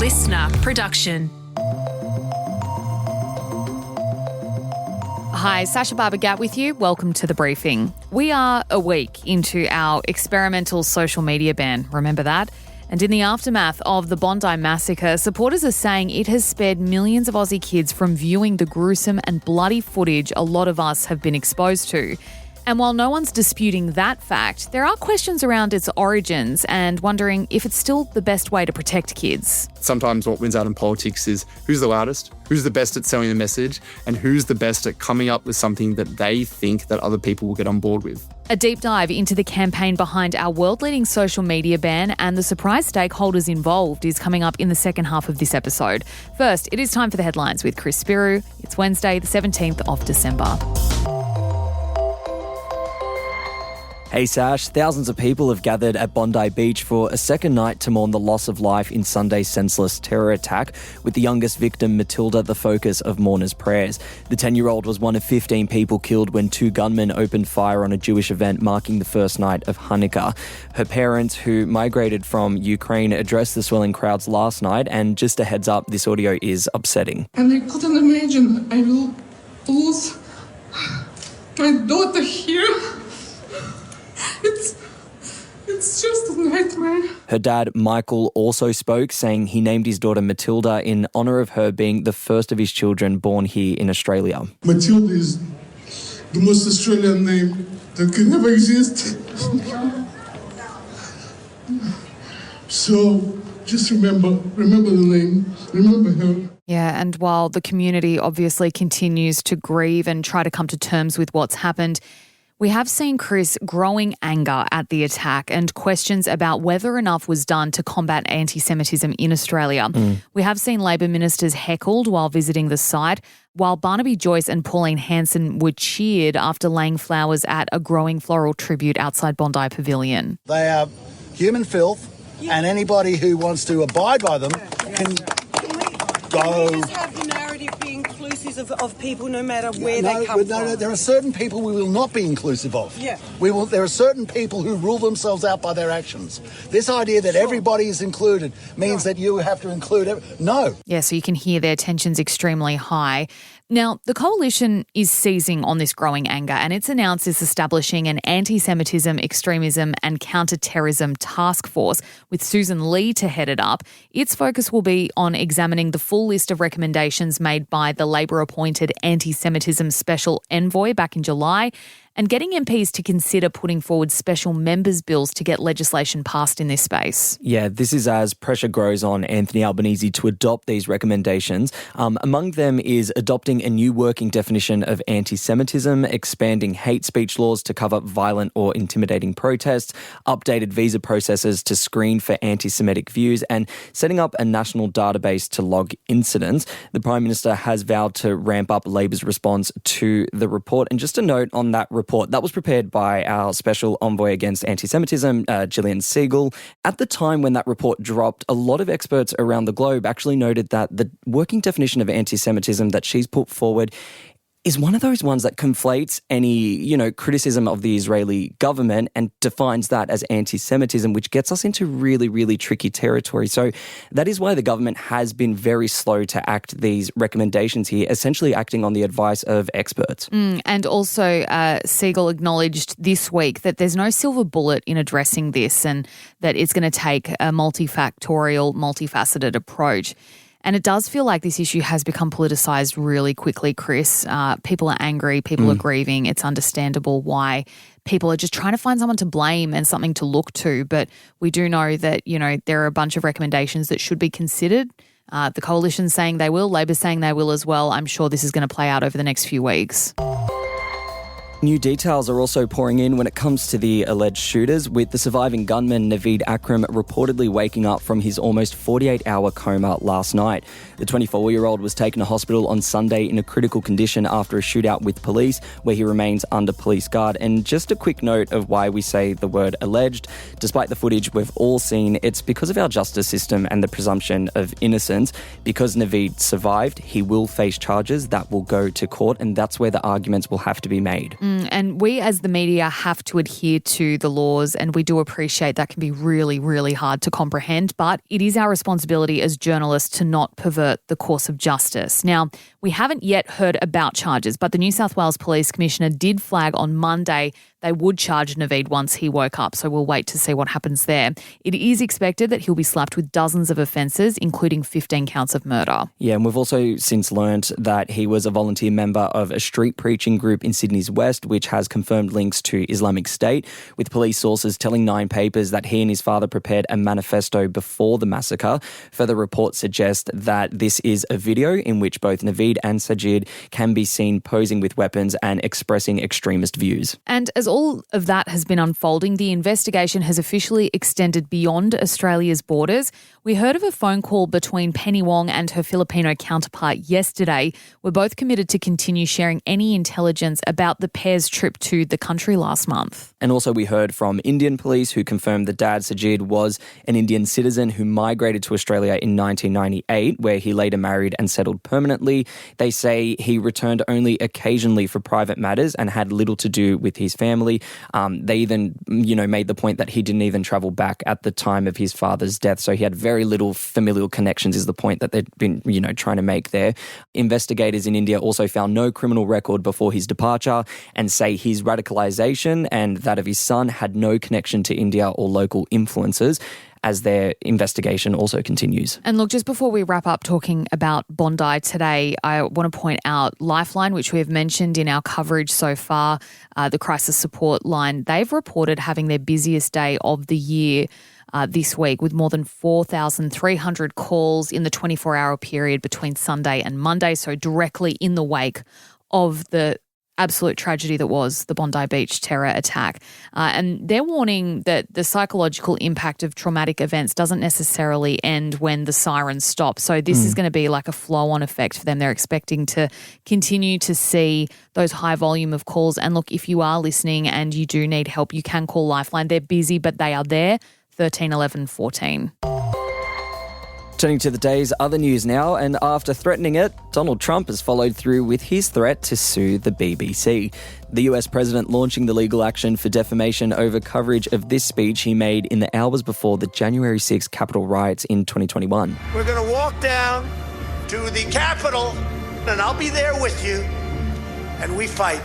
listener production. Hi, Sasha Barbagat with you. Welcome to The Briefing. We are a week into our experimental social media ban, remember that? And in the aftermath of the Bondi massacre, supporters are saying it has spared millions of Aussie kids from viewing the gruesome and bloody footage a lot of us have been exposed to. And while no one's disputing that fact, there are questions around its origins and wondering if it's still the best way to protect kids. Sometimes what wins out in politics is who's the loudest, who's the best at selling the message, and who's the best at coming up with something that they think that other people will get on board with. A deep dive into the campaign behind our world-leading social media ban and the surprise stakeholders involved is coming up in the second half of this episode. First, it is time for the headlines with Chris Spyrou. It's Wednesday, the 17th of December. Hey Sash, thousands of people have gathered at Bondi Beach for a second night to mourn the loss of life in Sunday's senseless terror attack, with the youngest victim, Matilda, the focus of mourners' prayers. The 10-year-old was one of 15 people killed when two gunmen opened fire on a Jewish event marking the first night of Hanukkah. Her parents, who migrated from Ukraine, addressed the swelling crowds last night, and just a heads up, this audio is upsetting. And I couldn't imagine I will lose my daughter here. It's just a nightmare. Her dad, Michael, also spoke, saying he named his daughter Matilda in honour of her being the first of his children born here in Australia. Matilda is the most Australian name that can ever exist. So just remember the name, remember her. Yeah, and while the community obviously continues to grieve and try to come to terms with what's happened, we have seen, Chris, growing anger at the attack and questions about whether enough was done to combat anti-Semitism in Australia. We have seen Labor ministers heckled while visiting the site, while Barnaby Joyce and Pauline Hanson were cheered after laying flowers at a growing floral tribute outside Bondi Pavilion. They are human filth, and anybody who wants to abide by them can go. Can we just have the narrative be inclusive of people no matter where they come from? No, there are certain people we will not be inclusive of. Yeah. There are certain people who rule themselves out by their actions. This idea that everybody is included means that you have to include no. Yeah, so you can hear their tensions extremely high. Now, the coalition is seizing on this growing anger, and it's announced it's establishing an anti-Semitism, extremism and counter-terrorism task force with Susan Lee to head it up. Its focus will be on examining the full list of recommendations made by the Labor-appointed anti-Semitism special envoy back in July and getting MPs to consider putting forward special members' bills to get legislation passed in this space. Yeah, this is as pressure grows on Anthony Albanese to adopt these recommendations. Among them is adopting a new working definition of anti-Semitism, expanding hate speech laws to cover violent or intimidating protests, updated visa processes to screen for anti-Semitic views, and setting up a national database to log incidents. The Prime Minister has vowed to ramp up Labor's response to the report. And just a note on that report, that was prepared by our Special Envoy Against Anti-Semitism, Gillian Siegel. At the time when that report dropped, a lot of experts around the globe actually noted that the working definition of anti-Semitism that she's put forward is one of those ones that conflates any, criticism of the Israeli government and defines that as anti-Semitism, which gets us into really, really tricky territory. So that is why the government has been very slow to act these recommendations here, essentially acting on the advice of experts. And also, Siegel acknowledged this week that there's no silver bullet in addressing this and that it's going to take a multifactorial, multifaceted approach. And it does feel like this issue has become politicised really quickly, Chris. People are angry, people are grieving. It's understandable why people are just trying to find someone to blame and something to look to. But we do know that, there are a bunch of recommendations that should be considered. The coalition's saying they will, Labor's saying they will as well. I'm sure this is going to play out over the next few weeks. New details are also pouring in when it comes to the alleged shooters, with the surviving gunman Naveed Akram reportedly waking up from his almost 48-hour coma last night. The 24-year-old was taken to hospital on Sunday in a critical condition after a shootout with police, where he remains under police guard. And just a quick note of why we say the word alleged. Despite the footage we've all seen, it's because of our justice system and the presumption of innocence. Because Naveed survived, he will face charges that will go to court, and that's where the arguments will have to be made. And we as the media have to adhere to the laws, and we do appreciate that can be really, really hard to comprehend, but it is our responsibility as journalists to not pervert the course of justice. Now, we haven't yet heard about charges, but the New South Wales Police Commissioner did flag on Monday they would charge Naveed once he woke up, so we'll wait to see what happens there. It is expected that he'll be slapped with dozens of offences, including 15 counts of murder. Yeah, and we've also since learnt that he was a volunteer member of a street preaching group in Sydney's West, which has confirmed links to Islamic State, with police sources telling Nine Papers that he and his father prepared a manifesto before the massacre. Further reports suggest that this is a video in which both Naveed and Sajid can be seen posing with weapons and expressing extremist views. And as all of that has been unfolding, the investigation has officially extended beyond Australia's borders. We heard of a phone call between Penny Wong and her Filipino counterpart yesterday. We're both committed to continue sharing any intelligence about the pair's trip to the country last month. And also we heard from Indian police who confirmed that Dad Sajid was an Indian citizen who migrated to Australia in 1998, where he later married and settled permanently. They say he returned only occasionally for private matters and had little to do with his family. They even, made the point that he didn't even travel back at the time of his father's death. So he had very little familial connections is the point that they've been, trying to make there. Investigators in India also found no criminal record before his departure and say his radicalisation and that of his son had no connection to India or local influences, as their investigation also continues. And look, just before we wrap up talking about Bondi today, I want to point out Lifeline, which we have mentioned in our coverage so far, the crisis support line. They've reported having their busiest day of the year this week, with more than 4,300 calls in the 24-hour period between Sunday and Monday, so directly in the wake of the absolute tragedy that was the Bondi Beach terror attack. And they're warning that the psychological impact of traumatic events doesn't necessarily end when the sirens stop. So this is going to be like a flow-on effect for them. They're expecting to continue to see those high volume of calls. And look, if you are listening and you do need help, you can call Lifeline. They're busy, but they are there, 13 11 14. Turning to the day's other news now, and after threatening it, Donald Trump has followed through with his threat to sue the BBC. The US president launching the legal action for defamation over coverage of this speech he made in the hours before the January 6 Capitol riots in 2021. We're going to walk down to the Capitol, and I'll be there with you, and we fight.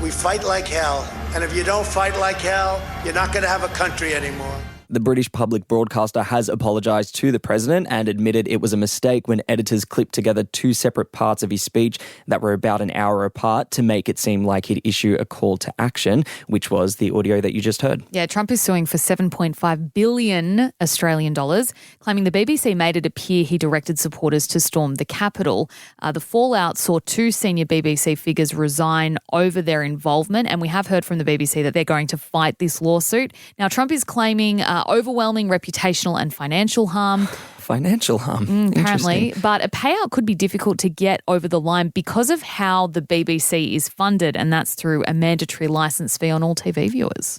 We fight like hell, and if you don't fight like hell, you're not going to have a country anymore. The British public broadcaster has apologised to the president and admitted it was a mistake when editors clipped together two separate parts of his speech that were about an hour apart to make it seem like he'd issue a call to action, which was the audio that you just heard. Yeah, Trump is suing for 7.5 billion Australian dollars, claiming the BBC made it appear he directed supporters to storm the Capitol. The fallout saw two senior BBC figures resign over their involvement, and we have heard from the BBC that they're going to fight this lawsuit. Now, Trump is claiming overwhelming reputational and financial harm. Financial harm, apparently, but a payout could be difficult to get over the line because of how the BBC is funded, and that's through a mandatory licence fee on all TV viewers.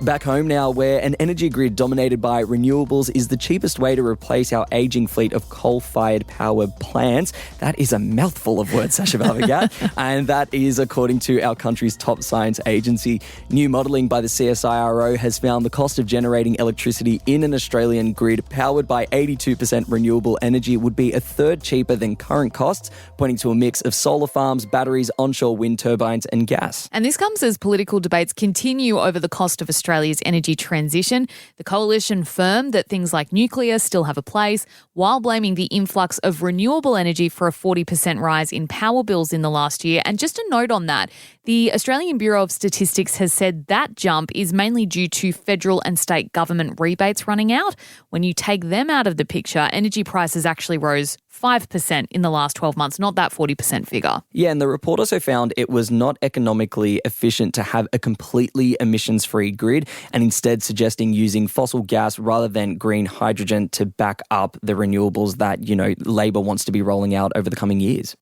Back home now, where an energy grid dominated by renewables is the cheapest way to replace our ageing fleet of coal-fired power plants. That is a mouthful of words, Sasha Balvagat. And that is according to our country's top science agency. New modelling by the CSIRO has found the cost of generating electricity in an Australian grid powered by 82% renewable energy would be a third cheaper than current costs, pointing to a mix of solar farms, batteries, onshore wind turbines and gas. And this comes as political debates continue over the cost of Australia's energy transition. The coalition affirmed that things like nuclear still have a place, while blaming the influx of renewable energy for a 40% rise in power bills in the last year. And just a note on that, the Australian Bureau of Statistics has said that jump is mainly due to federal and state government rebates running out. When you take them out of the picture, energy prices actually rose 5% in the last 12 months, not that 40% figure. Yeah, and the report also found it was not economically efficient to have a completely emissions-free grid, and instead suggesting using fossil gas rather than green hydrogen to back up the renewables that, Labor wants to be rolling out over the coming years.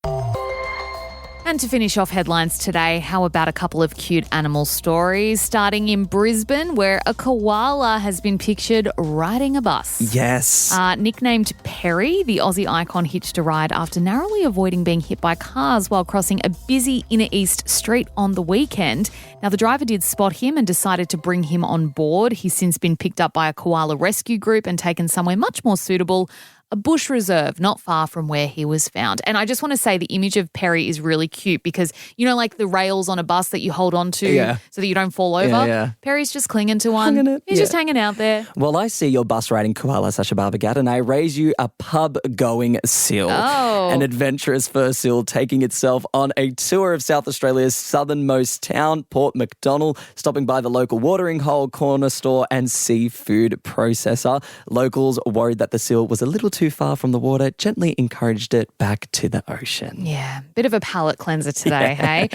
And to finish off headlines today, how about a couple of cute animal stories, starting in Brisbane, where a koala has been pictured riding a bus. Yes. Nicknamed Perry, the Aussie icon hitched a ride after narrowly avoiding being hit by cars while crossing a busy inner east street on the weekend. Now, the driver did spot him and decided to bring him on board. He's since been picked up by a koala rescue group and taken somewhere much more suitable, a bush reserve not far from where he was found. And I just want to say the image of Perry is really cute because, you know, like the rails on a bus that you hold on to so that you don't fall over? Yeah. Perry's just clinging to one. He's just hanging out there. Well, I see your bus riding koala, Sasha Barbagat, and I raise you a pub-going seal. Oh. An adventurous fur seal taking itself on a tour of South Australia's southernmost town, Port Macdonald, stopping by the local watering hole, corner store and seafood processor. Locals worried that the seal was a little too far from the water, gently encouraged it back to the ocean. Yeah, bit of a palate cleanser today, hey?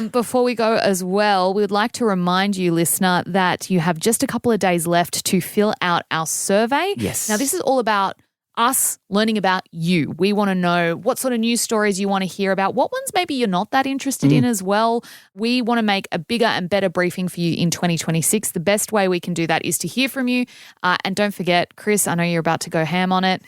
Before we go as well, we would like to remind you, listener, that you have just a couple of days left to fill out our survey. Yes. Now, this is all about us learning about you. We want to know what sort of news stories you want to hear about, what ones maybe you're not that interested in as well. We want to make a bigger and better briefing for you in 2026. The best way we can do that is to hear from you. And don't forget, Chris, I know you're about to go ham on it.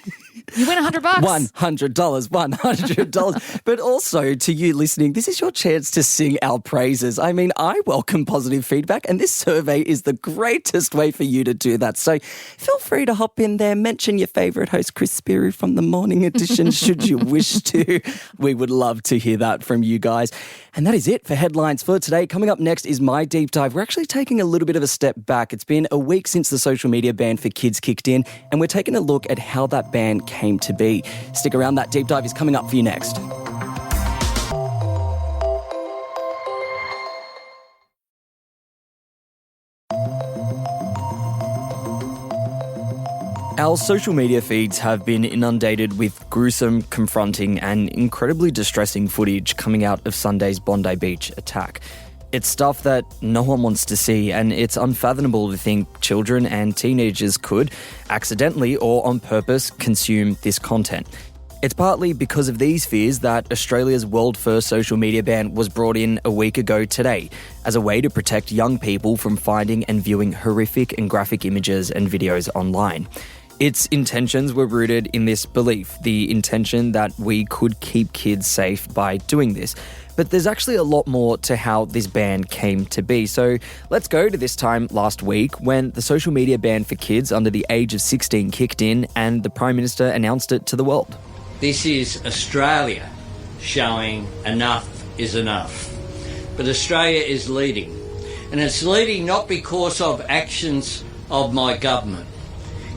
You win $100. $100. But also to you listening, this is your chance to sing our praises. I mean, I welcome positive feedback, and this survey is the greatest way for you to do that. So feel free to hop in there, mention your favourite host, Chris Spyrou from the Morning Edition, should you wish to. We would love to hear that from you guys. And that is it for headlines for today. Coming up next is my deep dive. We're actually taking a little bit of a step back. It's been a week since the social media ban for kids kicked in, and we're taking a look at how that ban came to be. Stick around, that deep dive is coming up for you next. Our social media feeds have been inundated with gruesome, confronting and incredibly distressing footage coming out of Sunday's Bondi Beach attack. It's stuff that no one wants to see, and it's unfathomable to think children and teenagers could, accidentally or on purpose, consume this content. It's partly because of these fears that Australia's world-first social media ban was brought in a week ago today, as a way to protect young people from finding and viewing horrific and graphic images and videos online. Its intentions were rooted in this belief, the intention that we could keep kids safe by doing this. But there's actually a lot more to how this ban came to be. So let's go to this time last week when the social media ban for kids under the age of 16 kicked in and the Prime Minister announced it to the world. This is Australia showing enough is enough. But Australia is leading. And it's leading not because of actions of my government.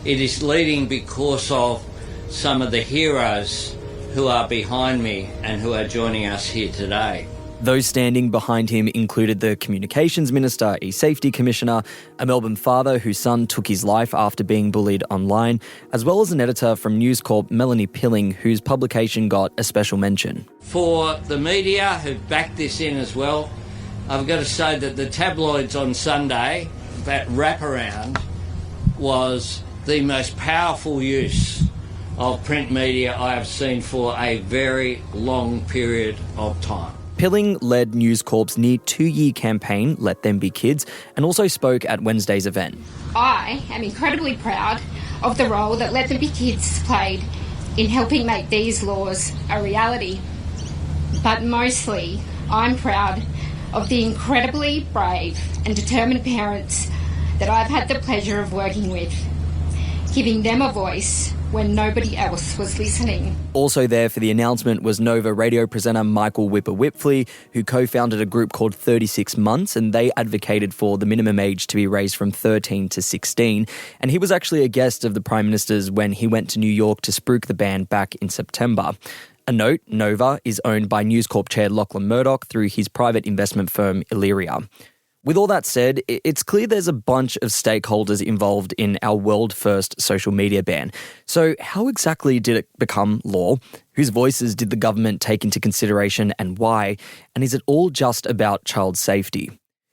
It is leading because of some of the heroes who are behind me and who are joining us here today. Those standing behind him included the Communications Minister, a Safety Commissioner, a Melbourne father whose son took his life after being bullied online, as well as an editor from News Corp, Melanie Pilling, whose publication got a special mention. For the media who've backed this in as well, I've got to say that the tabloids on Sunday, that wraparound, was the most powerful use of print media I have seen for a very long period of time. Pilling led News Corp's near 2-year campaign, Let Them Be Kids, and also spoke at Wednesday's event. I am incredibly proud of the role that Let Them Be Kids played in helping make these laws a reality. But mostly, I'm proud of the incredibly brave and determined parents that I've had the pleasure of working with, giving them a voice when nobody else was listening. Also there for the announcement was Nova radio presenter Michael Whipper-Whipfley, who co-founded a group called 36 Months, and they advocated for the minimum age to be raised from 13 to 16. And he was actually a guest of the Prime Minister's when he went to New York to spruik the ban back in September. A note, Nova is owned by News Corp chair Lachlan Murdoch through his private investment firm Illyria. With all that said, it's clear there's a bunch of stakeholders involved in our world-first social media ban. So how exactly did it become law? Whose voices did the government take into consideration and why? And is it all just about child safety?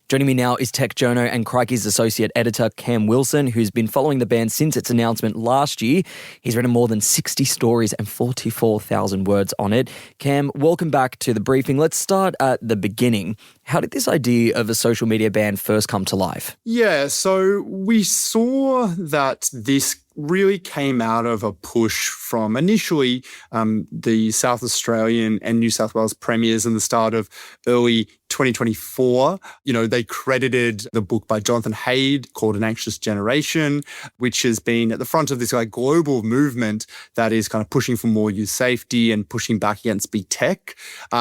Joining me now is Tech Journo and Crikey's associate editor, Cam Wilson, who's been following the band since its announcement last year. He's written more than 60 stories and 44,000 words on it. Cam, welcome back to The Briefing. Let's start at the beginning. How did this idea of a social media ban first come to life? Yeah, so we saw that this really came out of a push from initially the South Australian and New South Wales premiers in the start of early 2024. You know, they credited the book by Jonathan Haidt called An Anxious Generation, which has been at the front of this global movement that is kind of pushing for more youth safety and pushing back against big tech.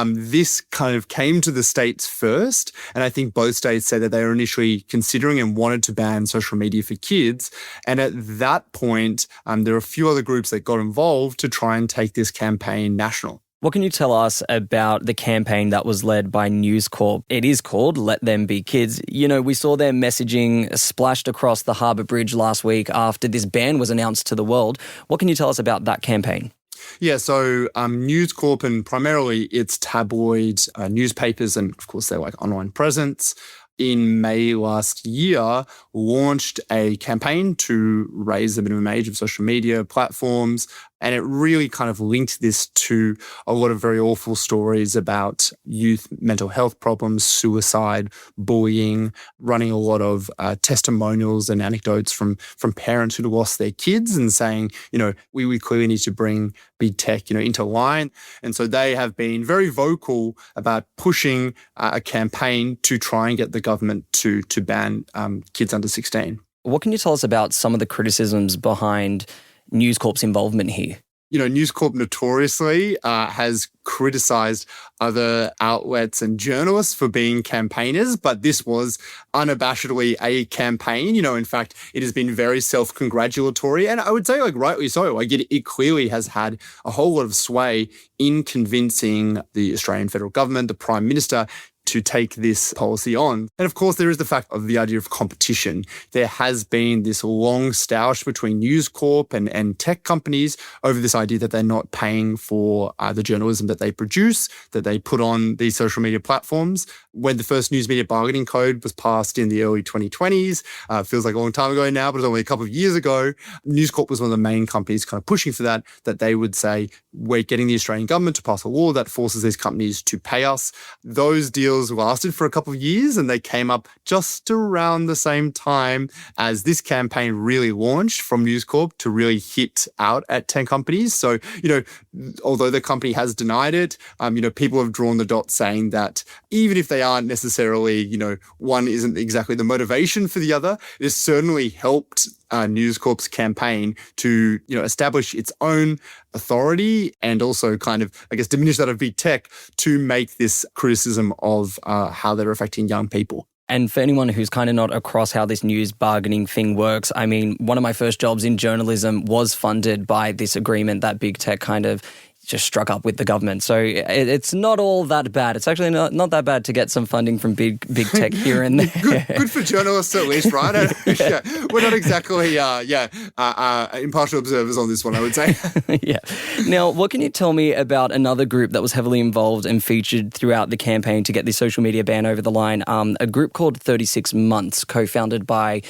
This kind of came to the States first, and I think both states said that they were initially considering and wanted to ban social media for kids. And at that point, there are a few other groups that got involved to try and take this campaign national. What can you tell us about the campaign that was led by News Corp? It is called Let Them Be Kids. You know, we saw their messaging splashed across the Harbour Bridge last week after this ban was announced to the world. What can you tell us about that campaign? Yeah, so News Corp and primarily its tabloid newspapers and, of course, their online presence in May last year launched a campaign to raise the minimum age of social media platforms. And it really kind of linked this to a lot of very awful stories about youth mental health problems, suicide, bullying, running a lot of testimonials and anecdotes from parents who lost their kids and saying, you know, we clearly need to bring big tech, into line. And so they have been very vocal about pushing a campaign to try and get the government to ban kids under 16. What can you tell us about some of the criticisms behind News Corp's involvement here? You know, News Corp notoriously has criticised other outlets and journalists for being campaigners, but this was unabashedly a campaign. In fact, it has been very self-congratulatory, and I would say, rightly so. It clearly has had a whole lot of sway in convincing the Australian federal government, the Prime Minister, to take this policy on. And of course, there is the fact of the idea of competition. There has been this long stoush between News Corp and tech companies over this idea that they're not paying for the journalism that they produce, that they put on these social media platforms. When the first news media bargaining code was passed in the early 2020s, feels like a long time ago now, but it was only a couple of years ago, News Corp was one of the main companies kind of pushing for that they would say, we're getting the Australian government to pass a law that forces these companies to pay us. Those deals lasted for a couple of years, and they came up just around the same time as this campaign really launched from News Corp to really hit out at 10 companies. So, although the company has denied it, people have drawn the dots saying that even if they aren't necessarily, one isn't exactly the motivation for the other, it has certainly helped News Corp's campaign to, establish its own authority and also kind of, diminish that of big tech to make this criticism of how they're affecting young people. And for anyone who's kind of not across how this news bargaining thing works, one of my first jobs in journalism was funded by this agreement that big tech kind of just struck up with the government. So it's not all that bad. It's actually not that bad to get some funding from big tech here and there. Good for journalists at least, right? Yeah. We're not exactly impartial observers on this one, I would say. Yeah. Now, what can you tell me about another group that was heavily involved and featured throughout the campaign to get the social media ban over the line? A group called 36 Months, co-founded by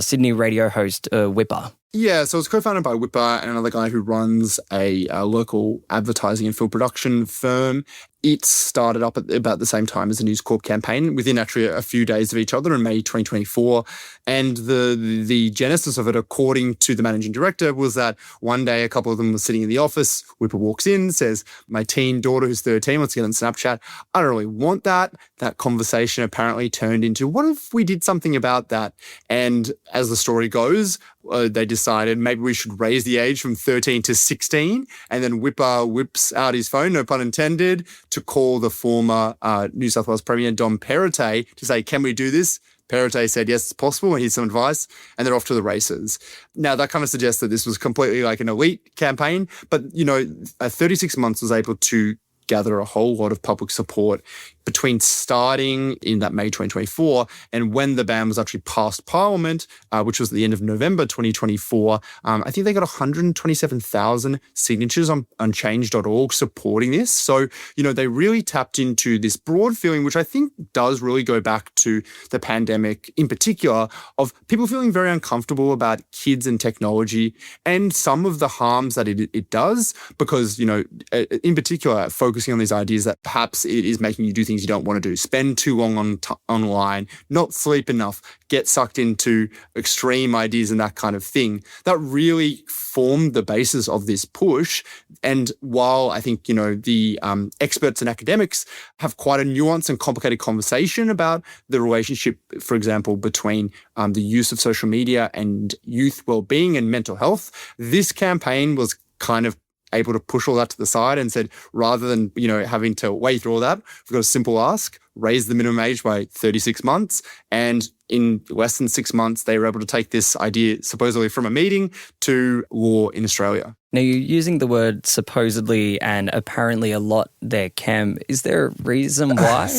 Sydney radio host Whipper. Yeah, so it's co-founded by Whipper and another guy who runs a local advertising and film production firm. It started up at about the same time as the News Corp campaign, within actually a few days of each other in May 2024. And the genesis of it, according to the managing director, was that one day a couple of them were sitting in the office. Whipper walks in, says, my teen daughter who's 13 wants to get on Snapchat. I don't really want that. That conversation apparently turned into, what if we did something about that? And as the story goes, they decided maybe we should raise the age from 13 to 16. And then Whipper whips out his phone, no pun intended, to call the former New South Wales Premier, Dom Perrottet, to say, can we do this? Perrottet said, yes, it's possible. Here's some advice. And they're off to the races. Now, that kind of suggests that this was completely like an elite campaign. But, 36 Months was able to gather a whole lot of public support between starting in that May 2024 and when the ban was actually passed Parliament, which was at the end of November 2024, I think they got 127,000 signatures on change.org supporting this. So, they really tapped into this broad feeling, which I think does really go back to the pandemic in particular, of people feeling very uncomfortable about kids and technology and some of the harms that it does, because, in particular, focusing on these ideas that perhaps it is making you do things you don't want to do, spend too long online, not sleep enough, get sucked into extreme ideas and that kind of thing. That really formed the basis of this push. And while I think, the experts and academics have quite a nuanced and complicated conversation about the relationship, for example, between the use of social media and youth well-being and mental health, this campaign was kind of able to push all that to the side and said, rather than, having to wade through all that, we've got a simple ask: raise the minimum age by 36 months. And in less than 6 months, they were able to take this idea supposedly from a meeting to law in Australia. Now, you're using the word supposedly and apparently a lot there, Cam. Is there a reason why?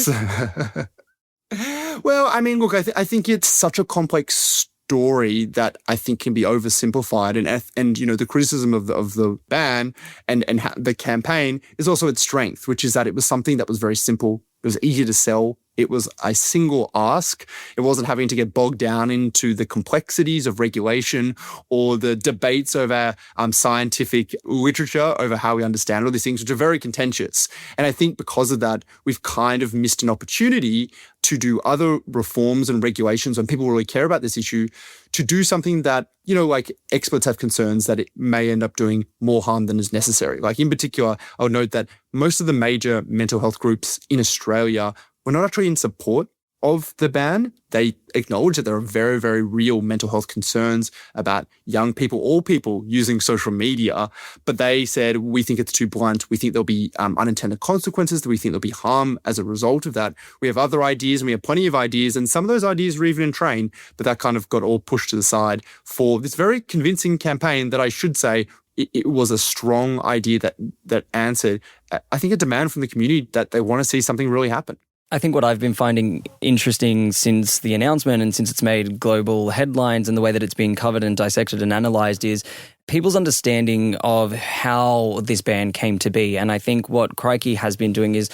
Well, I mean, look, I think it's such a complex story that I think can be oversimplified, and the criticism of the ban and the campaign is also its strength, which is that it was something that was very simple. It was easy to sell. It was a single ask. It wasn't having to get bogged down into the complexities of regulation or the debates over scientific literature over how we understand all these things, which are very contentious. And I think because of that, we've kind of missed an opportunity to do other reforms and regulations when people really care about this issue, to do something that, like experts have concerns that it may end up doing more harm than is necessary. Like in particular, I would note that most of the major mental health groups in Australia were not actually in support of the ban. They acknowledge that there are very, very real mental health concerns about young people, all people using social media, but they said, we think it's too blunt. We think there'll be unintended consequences. We think there'll be harm as a result of that. We have other ideas, and we have plenty of ideas, and some of those ideas were even in train, but that kind of got all pushed to the side for this very convincing campaign that I should say it was a strong idea that answered, I think, a demand from the community that they want to see something really happen. I think what I've been finding interesting since the announcement and since it's made global headlines and the way that it's being covered and dissected and analysed is people's understanding of how this ban came to be. And I think what Crikey has been doing is,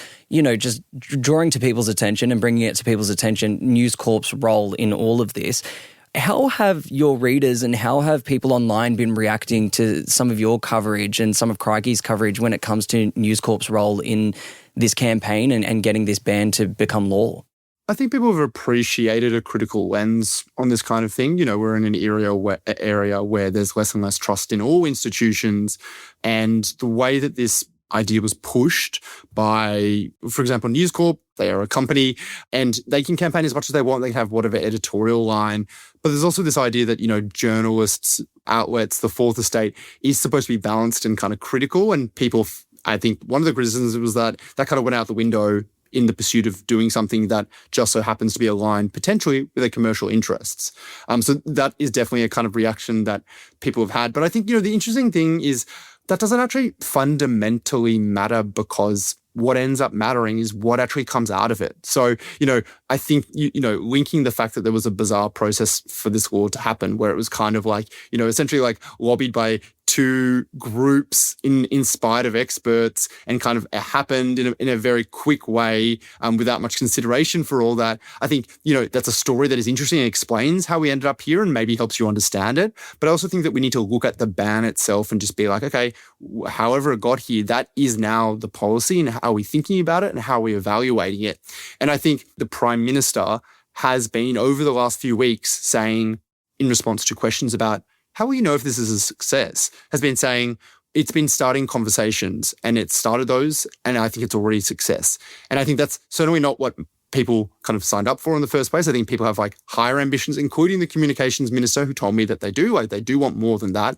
just drawing to people's attention and bringing it to people's attention, News Corp's role in all of this. How have your readers and how have people online been reacting to some of your coverage and some of Crikey's coverage when it comes to News Corp's role in this campaign and getting this ban to become law? I think people have appreciated a critical lens on this kind of thing. We're in an area where there's less and less trust in all institutions, and the way that this idea was pushed by, for example, News Corp. They are a company and they can campaign as much as they want. They can have whatever editorial line. But there's also this idea that, journalists, outlets, the fourth estate is supposed to be balanced and kind of critical. And people, I think one of the criticisms was that kind of went out the window in the pursuit of doing something that just so happens to be aligned potentially with their commercial interests. So that is definitely a kind of reaction that people have had. But I think, the interesting thing is that doesn't actually fundamentally matter, because what ends up mattering is what actually comes out of it. So, I think, linking the fact that there was a bizarre process for this law to happen, where it was kind of like, essentially like lobbied by two groups in spite of experts, and kind of happened in a very quick way without much consideration for all that. I think, that's a story that is interesting and explains how we ended up here and maybe helps you understand it. But I also think that we need to look at the ban itself and just be like, okay, however it got here, that is now the policy, and how are we thinking about it and how are we evaluating it? And I think the Prime Minister has been over the last few weeks saying, in response to questions about how will you know if this is a success, has been saying it's been starting conversations and it started those, and I think it's already a success. And I think that's certainly not what people kind of signed up for in the first place. I think people have like higher ambitions, including the communications minister, who told me that they do want more than that.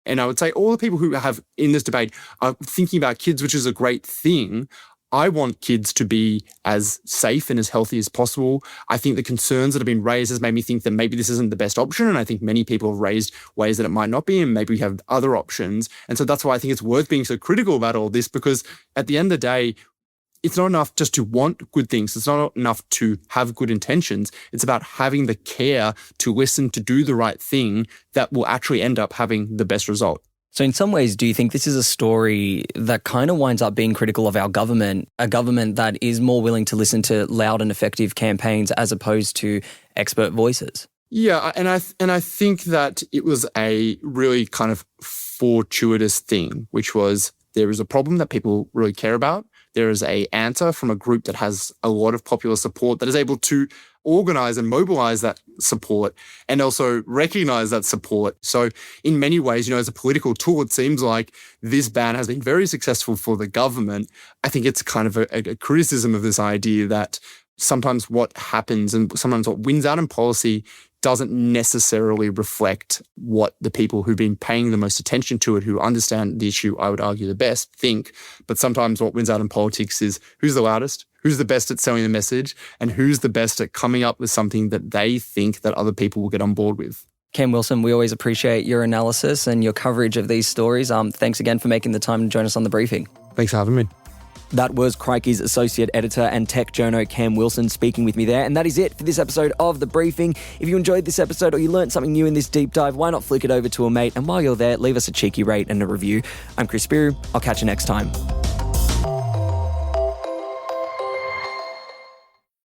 And I would say all the people who have in this debate are thinking about kids, which is a great thing. I want kids to be as safe and as healthy as possible. I think the concerns that have been raised has made me think that maybe this isn't the best option. And I think many people have raised ways that it might not be, and maybe we have other options. And so that's why I think it's worth being so critical about all this, because at the end of the day, it's not enough just to want good things. It's not enough to have good intentions. It's about having the care to listen, to do the right thing that will actually end up having the best result. So in some ways, do you think this is a story that kind of winds up being critical of our government, a government that is more willing to listen to loud and effective campaigns as opposed to expert voices? Yeah, and I think that it was a really kind of fortuitous thing, which was there is a problem that people really care about. There is an answer from a group that has a lot of popular support that is able to organize and mobilize that support and also recognize that support. So in many ways, as a political tool, it seems like this ban has been very successful for the government. I think it's kind of a criticism of this idea that sometimes what happens and sometimes what wins out in policy doesn't necessarily reflect what the people who've been paying the most attention to it, who understand the issue, I would argue, the best, think. But sometimes what wins out in politics is who's the loudest, who's the best at selling the message, and who's the best at coming up with something that they think that other people will get on board with. Cam Wilson, we always appreciate your analysis and your coverage of these stories. Thanks again for making the time to join us on The Briefing. Thanks for having me. That was Crikey's Associate Editor and Tech Journo Cam Wilson speaking with me there. And that is it for this episode of The Briefing. If you enjoyed this episode or you learned something new in this deep dive, why not flick it over to a mate? And while you're there, leave us a cheeky rate and a review. I'm Spyrou. I'll catch you next time.